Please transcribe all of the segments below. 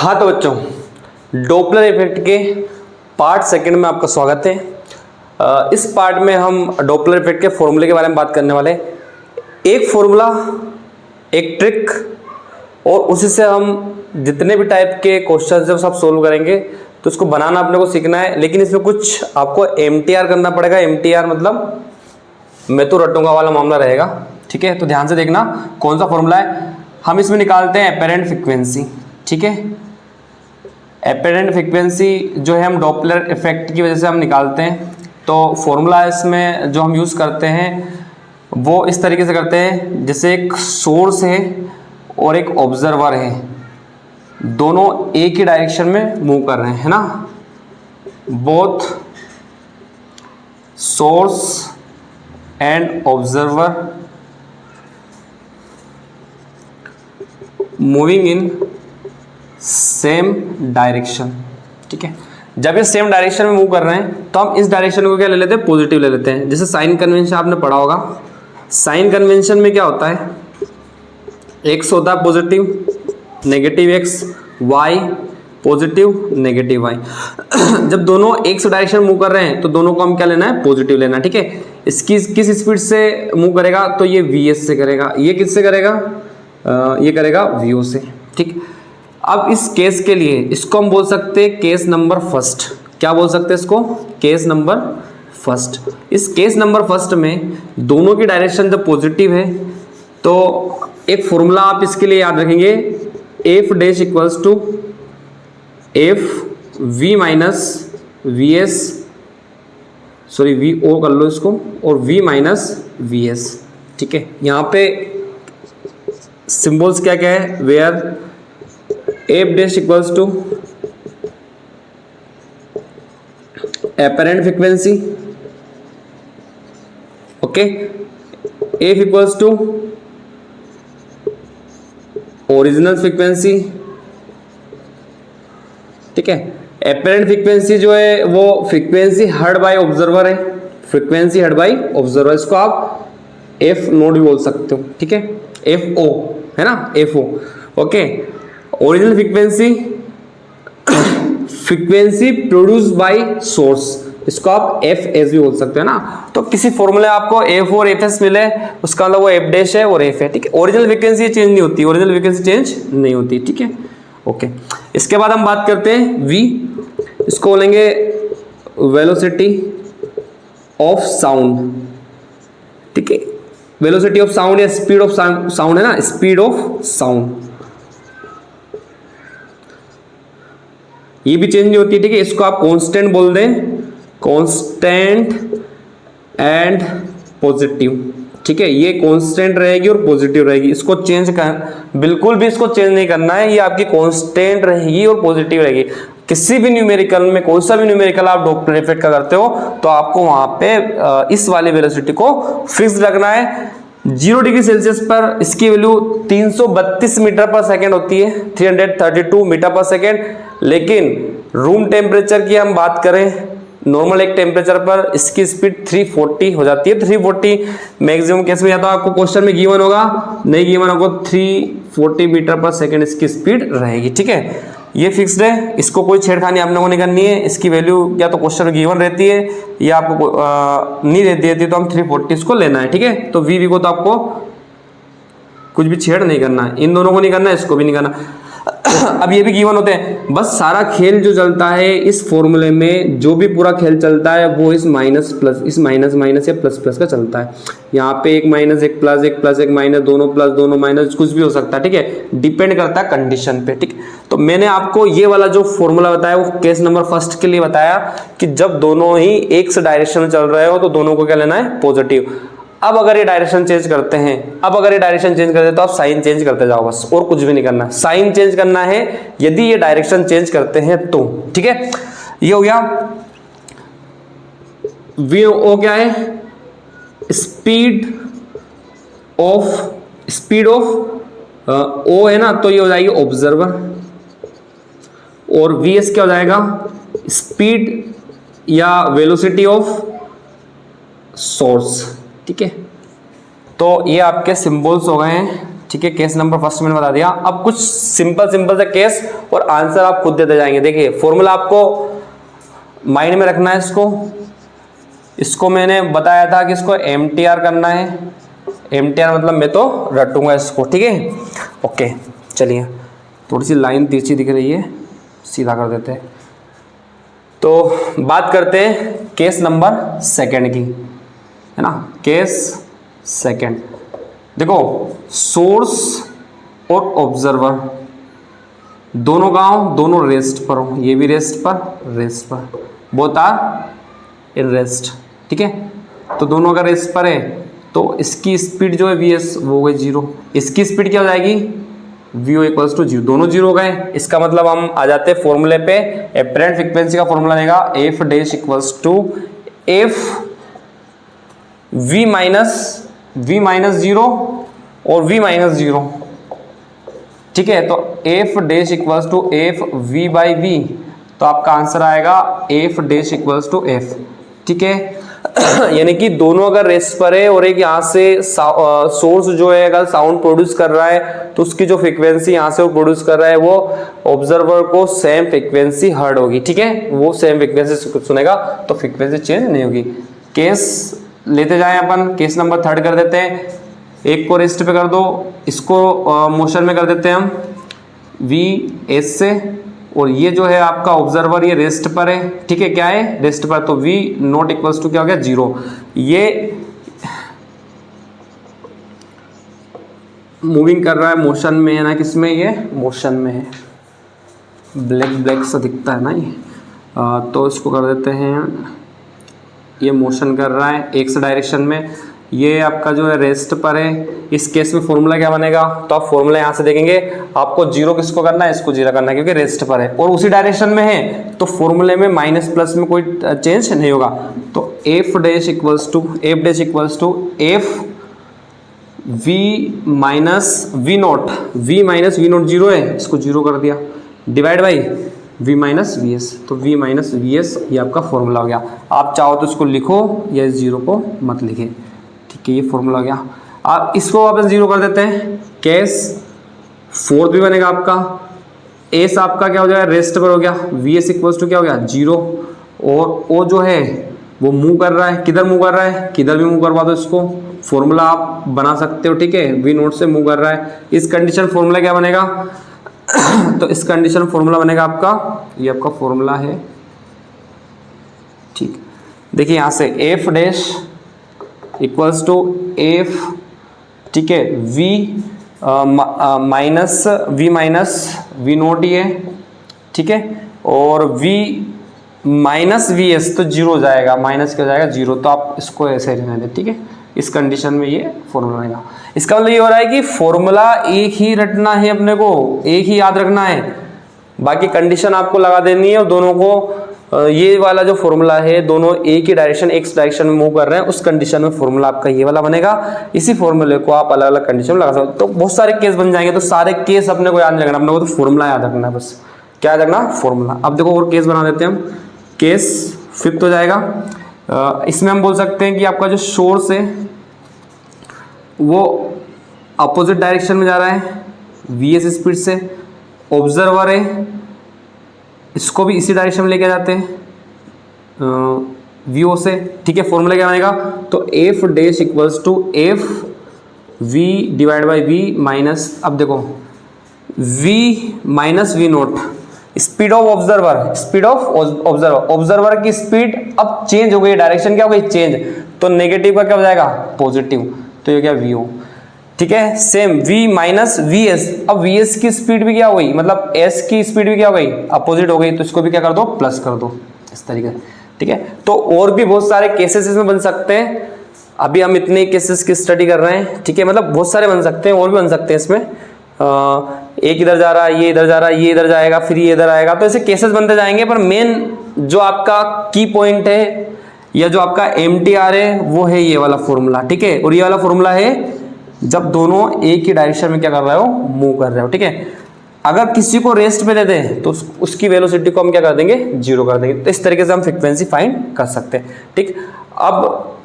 हाँ तो बच्चों, डॉपलर इफेक्ट के पार्ट सेकंड में आपका स्वागत है। इस पार्ट में हम डॉपलर इफेक्ट के फॉर्मूले के बारे में बात करने वाले हैं। एक फॉर्मूला, एक ट्रिक, और उसी से हम जितने भी टाइप के क्वेश्चन जब सब सोल्व करेंगे तो उसको बनाना अपने को सीखना है। लेकिन इसमें कुछ आपको MTR करना पड़ेगा। MTR मतलब मैं तो रटूंगा वाला मामला रहेगा, ठीक है। तो ध्यान से देखना कौन सा फॉर्मूला है। हम इसमें निकालते हैं एपेरेंट फ्रीक्वेंसी, ठीक है। एपेरेंट फ्रीक्वेंसी जो है हम डॉपलर इफेक्ट की वजह से हम निकालते हैं। तो फॉर्मूला इसमें जो हम यूज़ करते हैं वो इस तरीके से करते हैं, जैसे एक सोर्स है और एक ऑब्जर्वर है, दोनों एक ही डायरेक्शन में मूव कर रहे हैं, है ना। Both source and observer moving in same direction, ठीक है। जब ये सेम डायरेक्शन में मूव कर रहे हैं तो हम इस डायरेक्शन को क्या ले लेते हैं, पॉजिटिव ले लेते हैं। जैसे साइन कन्वेंशन आपने पढ़ा होगा। साइन कन्वेंशन में क्या होता है, एक्स होता है positive, negative X, Y positive, negative Y. जब दोनों एक डायरेक्शन मूव कर रहे हैं तो दोनों को हम क्या लेना है, पॉजिटिव लेना, ठीक है। इसकी किस स्पीड से मूव करेगा, तो ये VS से करेगा। ये किससे करेगा, ये करेगा VO से, ठीक। अब इस केस के लिए इसको हम बोल सकते हैं केस नंबर फर्स्ट। क्या बोल सकते हैं इसको, केस नंबर फर्स्ट। इस केस नंबर फर्स्ट में दोनों की डायरेक्शन जब पॉजिटिव है तो एक फॉर्मूला आप इसके लिए याद रखेंगे, F dash equals to F V minus VS, sorry VO कर लो इसको, और V माइनस VS, ठीक है। यहाँ पे सिंबल्स क्या क्या है, where F dash equals to apparent frequency, okay, F equals to original frequency, ठीक है। एपेरेंट फ्रीक्वेंसी जो है वो फ्रीक्वेंसी हर्ड बाय ऑब्जर्वर है, फ्रीक्वेंसी हर्ड बाय ऑब्जर्वर, इसको आप एफ नोट भी बोल सकते हो, ठीक है। FO है ना, FO, okay. Original frequency, frequency produce by source, इसको आप FS भी बोल सकते हो ना। तो किसी फॉर्मूले आपको F और FS मिले उसका मतलब वो F डैश है और F है, ठीक है। ओरिजिनल फ्रीक्वेंसी चेंज नहीं होती, ओरिजिनल फ्रीक्वेंसी चेंज नहीं होती, ठीक है, ओके। इसके बाद हम बात करते हैं V, इसको बोलेंगे वेलोसिटी ऑफ साउंड, ठीक है। वेलोसिटी ऑफ साउंड या स्पीड ऑफ साउंड है ना, स्पीड ऑफ साउंड, ये भी चेंज नहीं होती, ठीक है। इसको आप कांस्टेंट बोल दें, कांस्टेंट एंड पॉजिटिव, ठीक है। ये कांस्टेंट रहेगी और पॉजिटिव रहेगी, इसको चेंज कर बिल्कुल भी इसको चेंज नहीं करना है, ये आपकी कांस्टेंट रहेगी और पॉजिटिव रहेगी। किसी भी न्यूमेरिकल में कोई सा भी न्यूमेरिकल आप डॉपलर इफेक्ट का करते हो तो आपको वहां पे इस वाली वेलोसिटी को फिक्स रखना है। 0 डिग्री सेल्सियस पर इसकी वैल्यू 332 मीटर पर सेकेंड होती है, 332 मीटर पर सेकेंड। लेकिन रूम टेम्परेचर की हम बात करें, नॉर्मल एक टेम्परेचर पर इसकी स्पीड 340 हो जाती है। 340 मैक्सिमम केस में, या तो आपको क्वेश्चन में गिवन होगा, नहीं गिवन होगा, 340 मीटर पर सेकेंड इसकी स्पीड रहेगी, ठीक है। ये फिक्स्ड है, इसको कोई छेड़खानी आपने को नहीं करनी है। इसकी वैल्यू या तो क्वेश्चन में गिवन रहती है या आपको नहीं रहती तो हम 340 इसको लेना है, ठीक है। तो वी को तो आपको कुछ भी छेड़ नहीं करना है, इन दोनों को नहीं करना है, इसको भी नहीं करना। अब ये भी गिवन होते हैं। बस सारा खेल जो चलता है इस फॉर्मूले में, जो भी पूरा खेल चलता है वो इस माइनस प्लस, इस माइनस माइनस या प्लस प्लस का चलता है। यहाँ पे एक माइनस, एक प्लस, एक प्लस, एक माइनस, दोनों प्लस, दोनों माइनस, कुछ भी हो सकता है, ठीक है। डिपेंड करता है कंडीशन पे, ठीक। तो मैंने आपको ये वाला जो फॉर्मूला बताया वो केस नंबर फर्स्ट के लिए बताया कि जब दोनों ही एक से डायरेक्शन में चल रहे हो तो दोनों को क्या लेना है, पॉजिटिव। अब अगर ये डायरेक्शन चेंज करते हैं, तो आप साइन चेंज करते जाओ बस, और कुछ भी नहीं करना। साइन चेंज करना है यदि ये डायरेक्शन चेंज करते हैं तो, ठीक है। ये हो गया। VO क्या है, स्पीड ऑफ O है ना, तो ये हो जाएगी ऑब्जर्वर, और VS क्या हो जाएगा, स्पीड या वेलोसिटी ऑफ सोर्स, ठीक है। तो ये आपके सिंबल्स हो गए हैं, ठीक है, केस नंबर फर्स्ट मैंने बता दिया। अब कुछ सिंपल से केस और आंसर आप खुद देते जाएंगे। देखिए फॉर्मूला आपको माइंड में रखना है, इसको मैंने बताया था कि इसको MTR करना है। MTR मतलब मैं तो रटूंगा इसको, ठीक है। ओके चलिए, थोड़ी सी लाइन तिरछी दिख रही है, सीधा कर देते हैं। तो बात करते हैं केस नंबर सेकंड की, है ना। केस सेकंड, देखो सोर्स और ऑब्जर्वर दोनों गांव, दोनों रेस्ट पर हो, ये भी रेस्ट पर, बोथ आर इन रेस्ट, ठीक है। तो दोनों अगर रेस्ट पर है तो इसकी स्पीड जो है Vs वो हो गई 0, इसकी स्पीड क्या हो जाएगी Vo इक्वल्स टू 0, दोनों 0 हो गए। इसका मतलब हम आ जाते हैं फॉर्मूले पे। एपरेंट फ्रीक्वेंसी का फॉर्मूला देगा F dash equals to F V minus 0 और V माइनस 0, ठीक है। तो F dash equals to F V by V, तो आपका आंसर आएगा F dash equals to F, ठीक है। यानी कि दोनों अगर रेस्ट पर है और एक यहाँ से सोर्स जो है अगर साउंड प्रोड्यूस कर रहा है तो उसकी जो फ्रीक्वेंसी यहाँ से वो प्रोड्यूस कर रहा है वो ऑब्जर्वर को सेम फ्रीक्वेंसी हर्ड होगी, ठीक है। वो सेम फ्रीक्वेंसी सुनेगा तो फ्रीक्वेंसी चेंज नहीं होगी। केस लेते जाएं अपन, केस नंबर थर्ड कर देते हैं। एक को रेस्ट पे कर दो, इसको मोशन में कर देते हैं हम V S से, और ये जो है आपका ऑब्जर्वर ये रेस्ट पर है, ठीक है। क्या है रेस्ट पर, तो V नॉट इक्वल्स टू क्या हो गया 0। ये मूविंग कर रहा है मोशन में है ना, किसमें, ये मोशन में है, ब्लैक सा दिखता है ना ये। तो इसको कर देते हैं, ये मोशन कर रहा है एक्स डायरेक्शन में, ये आपका जो है रेस्ट पर है। इस केस में फॉर्मूला क्या बनेगा, तो आप फॉर्मूला यहाँ से देखेंगे, आपको 0 किसको करना है, इसको 0 करना है क्योंकि रेस्ट पर है और उसी डायरेक्शन में है, तो फॉर्मूले में माइनस प्लस में कोई चेंज नहीं होगा। तो F dash equals to F V minus V nought 0 है, इसको 0 कर दिया, divide by V minus V S, तो V माइनस वी एस ये आपका फॉर्मूला हो गया। आप चाहो तो इसको लिखो या इस 0 को मत लिखे, ठीक है। ये फॉर्मूला हो गया। आप इसको वापस 0 कर देते हैं। केस फोर्थ भी बनेगा आपका, एस आपका क्या हो जाएगा रेस्ट पर हो गया, वी एस इक्वल्स टू क्या हो गया 0, और ओ जो है वो मूव कर रहा है, किधर मूव कर रहा है, किधर भी मूव करवा दो इसको, फॉर्मूला आप बना सकते हो, ठीक है। वी नोट से मूव कर रहा है, इस कंडीशन फॉर्मूला क्या बनेगा तो इस कंडीशन फॉर्मूला बनेगा आपका, ये आपका फॉर्मूला है, ठीक। देखिए यहाँ से F dash equals to F, ठीक है, वी माइनस वी नोट ये, ठीक है, और V माइनस वी एस तो 0 हो जाएगा, माइनस क्या हो जाएगा 0, तो आप इसको ऐसे रहने दें, ठीक है। इस कंडीशन में ये फॉर्मूला बनेगा। इसका मतलब ये हो रहा है कि फॉर्मूला एक ही रटना है, अपने को एक ही याद रखना है, बाकी कंडीशन आपको लगा देनी है। और दोनों को ये वाला जो फॉर्मूला है, दोनों एक ही डायरेक्शन एक्स डायरेक्शन में मूव कर रहे हैं, उस कंडीशन में फॉर्मूला आपका ये वाला बनेगा। इसी फॉर्मूले को आप अलग अलग कंडीशन में लगा सकते हो, तो बहुत सारे केस बन जाएंगे। तो सारे केस अपने को याद नहीं रखना, अपने को तो फॉर्मूला याद रखना है, बस क्या याद रखना, फॉर्मूला। अब देखो और केस बना देते हैं हम। केस फिफ्थ हो जाएगा, इसमें हम बोल सकते हैं कि आपका जो सोर्स है वो अपोजिट डायरेक्शन में जा रहा है Vs स्पीड से, ऑब्जर्वर है इसको भी इसी डायरेक्शन में लेके जाते हैं Vo से, ठीक है। फॉर्मूला क्या बनेगा, तो F dash equals to F V divide by V minus, अब देखो V minus V note, speed of observer, observer की स्पीड अब चेंज हो गई, डायरेक्शन क्या हो गई चेंज, तो नेगेटिव का क्या हो जाएगा पॉजिटिव, तो ये क्या Vo, ठीक है। Same V minus V S, अब वी एस की स्पीड भी क्या हो गई, मतलब S की स्पीड भी क्या हो गई अपोजिट हो गई, तो इसको भी क्या कर दो प्लस कर दो, इस तरीके से, ठीक है। तो और भी बहुत सारे केसेस इसमें बन सकते हैं, अभी हम इतने केसेस की स्टडी कर रहे हैं, ठीक है। मतलब बहुत सारे बन सकते हैं, और भी बन सकते हैं इसमें। एक इधर जा रहा है, ये इधर जा रहा है, ये इधर जाएगा, फिर ये इधर आएगा, तो ऐसे केसेस बनते जाएंगे। पर मेन जो आपका की पॉइंट है या जो आपका MTR है वो है ये वाला फॉर्मूला, ठीक है। और ये वाला फॉर्मूला है जब दोनों एक ही डायरेक्शन में क्या कर रहे हो, मूव कर रहे हो, ठीक है। अगर किसी को रेस्ट पे दे दें तो उसकी वेलोसिटी को हम क्या कर देंगे 0 कर देंगे, तो इस तरीके से हम फ्रीक्वेंसी फाइंड कर सकते हैं, ठीक। अब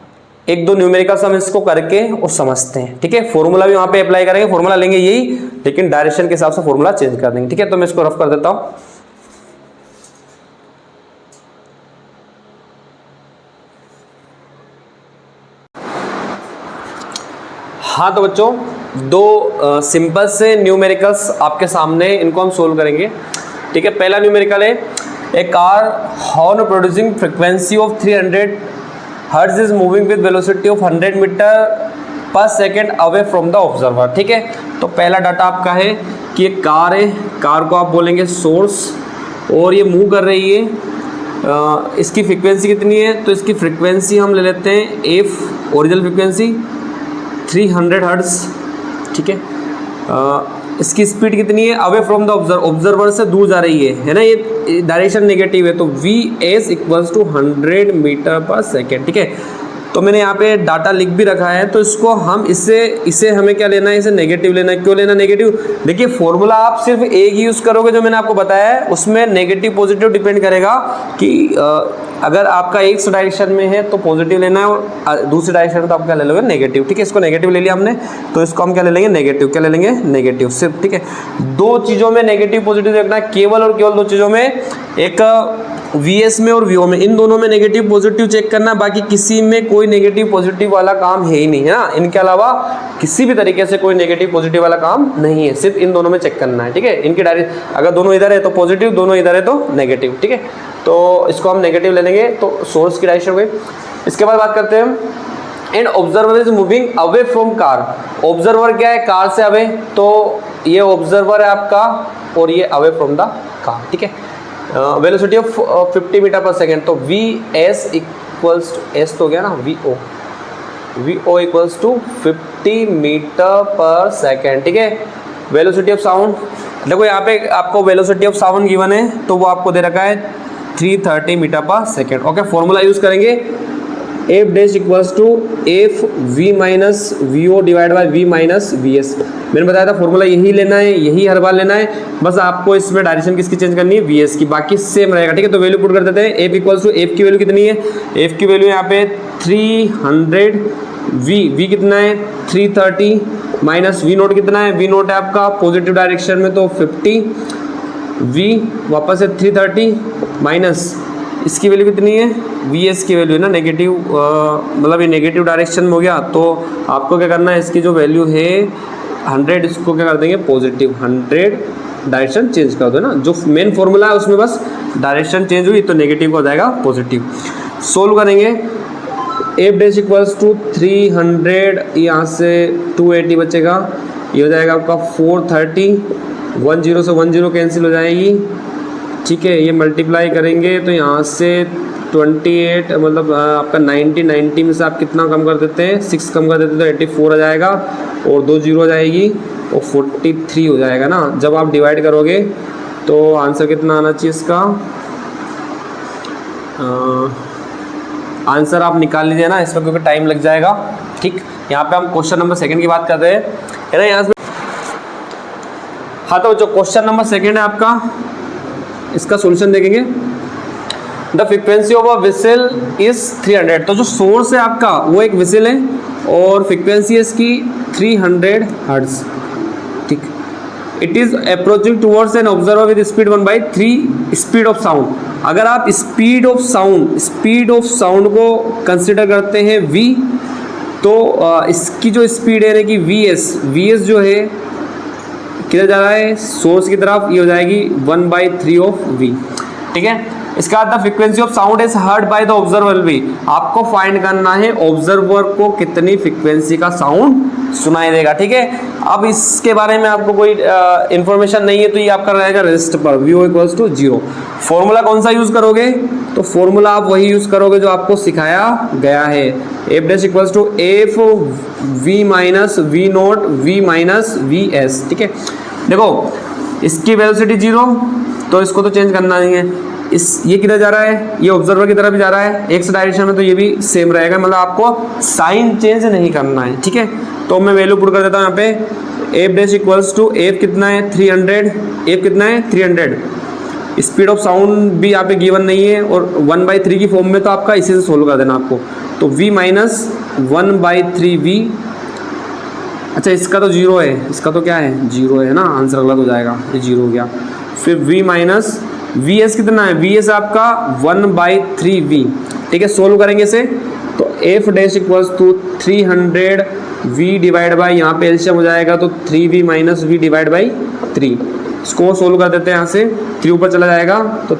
एक दो न्यूमेरिकल्स हम इसको करके और समझते हैं, ठीक है। फॉर्मूला भी वहां पे अप्लाई करेंगे, फॉर्मूला लेंगे यही, लेकिन डायरेक्शन के हिसाब से फॉर्मूला चेंज कर देंगे, ठीक है। तो मैं इसको रफ कर देता हूं। हाँ तो बच्चों, दो सिंपल से न्यूमेरिकल्स आपके सामने, इनको हम सोल्व करेंगे, ठीक है। पहला न्यूमेरिकल है, a car horn producing frequency of 300 hertz is moving with velocity of 100 metre per second away from the observer, ठीक है। तो पहला डाटा आपका है कि एक कार है, कार को आप बोलेंगे सोर्स, और ये मूव कर रही है, इसकी फ्रीक्वेंसी कितनी है, तो इसकी फ्रीक्वेंसी हम ले लेते हैं एफ, ओरिजिनल फ्रीक्वेंसी 300 हर्ट्ज, ठीक है। इसकी स्पीड कितनी है, अवे फ्रॉम द ऑब्जर्वर से दूर जा रही है ना, ये डायरेक्शन नेगेटिव है, तो V S equals to 100 metre per second, ठीक है। तो मैंने यहाँ पे डाटा लिख भी रखा है, तो इसको हम इसे हमें क्या लेना है, इसे नेगेटिव लेना है। क्यों लेना नेगेटिव, देखिए फॉर्मूला आप सिर्फ एक ही यूज़ करोगे जो मैंने आपको बताया है, उसमें नेगेटिव पॉजिटिव डिपेंड करेगा कि अगर आपका एक डायरेक्शन में है तो पॉजिटिव लेना है, और दूसरी डायरेक्शन में तो आप क्या ले लोगे, नेगेटिव, ठीक है। इसको नेगेटिव ले लिया हमने, तो इसको हम क्या ले लेंगे, नेगेटिव, क्या ले लेंगे, नेगेटिव सिर्फ, ठीक है। दो चीज़ों में नेगेटिव पॉजिटिव देखना, केवल और केवल दो चीज़ों में, एक VS में और VO में, इन दोनों में नेगेटिव पॉजिटिव चेक करना, बाकी किसी में कोई नेगेटिव पॉजिटिव वाला काम है ही नहीं, है ना। इनके अलावा किसी भी तरीके से कोई नेगेटिव पॉजिटिव वाला काम नहीं है, सिर्फ इन दोनों में चेक करना है, ठीक है। इनकी डायरेक्ट अगर दोनों इधर है तो पॉजिटिव, दोनों इधर है तो नेगेटिव, ठीक है। तो इसको हम नेगेटिव ले लेंगे, तो सोर्स की डायरेक्शन हुई। इसके बाद बात करते हैं, and observer is moving away from car, observer क्या है, कार से अवे, तो ये ऑब्जर्वर है आपका और ये अवे फ्रॉम द कार, ठीक है। Velocity of 50 metre per second, तो V S equals to, S तो गया ना, V O equals to 50 metre per second, ठीक है। वेलोसिटी ऑफ साउंड, देखो यहाँ पे आपको वेलोसिटी ऑफ साउंड गिवन है, तो वो आपको दे रखा है 330 metre per second, okay. Formula use करेंगे, F dash equals to F V minus V O divide by V minus V S. मैंने बताया था फॉर्मूला यही लेना है, यही हर बार लेना है, बस आपको इसमें डायरेक्शन किसकी चेंज करनी है, वी एस की, बाकी सेम रहेगा, ठीक है। तो वैल्यू पुट कर देते हैं, एफ इक्वल्स टू, एफ की वैल्यू कितनी है, एफ की वैल्यू यहाँ पे 300, वी कितना है 330, माइनस वी नोट कितना है, वी नोट है आपका पॉजिटिव डायरेक्शन में तो 50, वी वापस है 330, माइनस इसकी वैल्यू कितनी है, वी एस की वैल्यू है ना, नेगेटिव, मतलब ये नेगेटिव डायरेक्शन में हो गया, तो आपको क्या करना है, इसकी जो वैल्यू है 100, इसको क्या कर देंगे, पॉजिटिव 100, डायरेक्शन चेंज कर दो ना, जो मेन फॉर्मूला है उसमें बस डायरेक्शन चेंज हुई तो नेगेटिव हो जाएगा पॉजिटिव। सोल्व करेंगे, एफ डैश इक्वल्स टू 300, यहाँ से 280 बचेगा, ये हो जाएगा आपका 430, 10 से 10 कैंसिल हो जाएगी, ठीक है। ये मल्टीप्लाई करेंगे तो यहाँ से 28, मतलब आपका 90 में से आप कितना कम कर देते हैं, 6 कम कर देते हैं तो 84 आ जाएगा, और 2 0 हो जाएगी और 43 हो जाएगा ना। जब आप डिवाइड करोगे तो आंसर कितना आना चाहिए इसका, आंसर आप निकाल लीजिए ना इसमें, क्योंकि टाइम लग जाएगा, ठीक। यहाँ पे हम क्वेश्चन नंबर 2 की बात कर रहे हैं, है ना, यहाँ से। हाँ तो जो क्वेश्चन नंबर 2 है आपका, इसका सॉल्यूशन देखेंगे, the frequency of a whistle is 300, तो जो सोर्स है आपका वो एक विसल है और फ्रीक्वेंसी है इसकी 300 हर्ट्ज, ठीक। It is approaching towards an observer with speed 1/3 speed of sound. अगर आप स्पीड ऑफ साउंड को कंसिडर करते हैं v, तो इसकी जो स्पीड है कि वी एस जो है किधर जा रहा है, सोर्स की तरफ, ये हो जाएगी 1/3 ऑफ v, ठीक है। इसका the frequency of sound is heard by the observer भी, आपको फाइंड करना है ऑब्जर्वर को कितनी फ्रीक्वेंसी का साउंड सुनाई देगा, ठीक है। अब इसके बारे में आपको कोई इंफॉर्मेशन नहीं है तो ये आपका रहेगा रेस्ट पर, V O equals to 0। Formula कौन सा यूज करोगे, तो फॉर्मूला आप वही यूज करोगे जो आपको सिखाया गया है, F dash equals to F V minus V note V minus V S, ठीक है। देखो इसकी वेलोसिटी 0, तो इसको तो चेंज करना नहीं है, ये किधर जा रहा है, ये ऑब्जर्वर की तरफ भी जा रहा है एक्स डायरेक्शन में, तो ये भी सेम रहेगा, मतलब आपको साइन चेंज नहीं करना है, ठीक है। तो मैं वैल्यू पुट कर देता हूँ यहाँ पे, F dash equals to F कितना है 300, एफ कितना है 300, स्पीड ऑफ साउंड भी यहाँ पे गिवन नहीं है, और 1/3 की फॉर्म में तो आपका इसी से सोल्व कर देना आपको, तो v माइनस 1/3v। अच्छा इसका तो जीरो है, इसका तो क्या है, जीरो है ना, आंसर गलत हो जाएगा, ये जीरो हो गया। फिर v माइनस वी एस कितना है, वी एस आपका 1/3v। ठीक है, सोल्व करेंगे इसे तो F dash equals to 300v divide by, यहाँ पे एलसीएम हो जाएगा तो 3v minus we divide by 3। इसको सोल्व कर देते हैं, यहाँ से 3 ऊपर चला जाएगा तो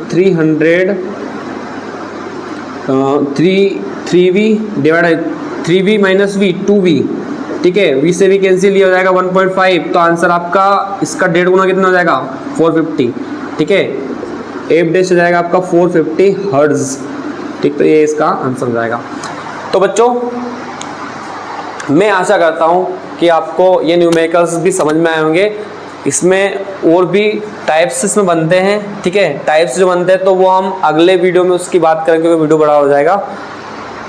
3v divide 3v minus we 2v। ठीक है, v से भी कैंसिल, लिया हो जाएगा 1.5, तो आंसर आपका इसका 1.5 गुना कितना हो जाएगा 450। ठीक है, एफ डैश हो जाएगा आपका 450 हर्ट्ज। ठीक, तो ये इसका आंसर हो जाएगा। तो बच्चों मैं आशा करता हूँ कि आपको ये न्यूमेरिकल्स भी समझ में आए होंगे। इसमें और भी टाइप्स इसमें बनते हैं। ठीक है, टाइप्स जो बनते हैं तो वो हम अगले वीडियो में उसकी बात करेंगे, क्योंकि वीडियो बड़ा हो जाएगा।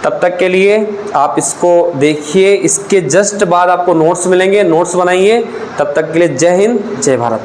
तब तक के लिए आप इसको देखिए, इसके जस्ट बाद आपको नोट्स मिलेंगे, नोट्स बनाइए। तब तक के लिए जय हिंद, जय भारत।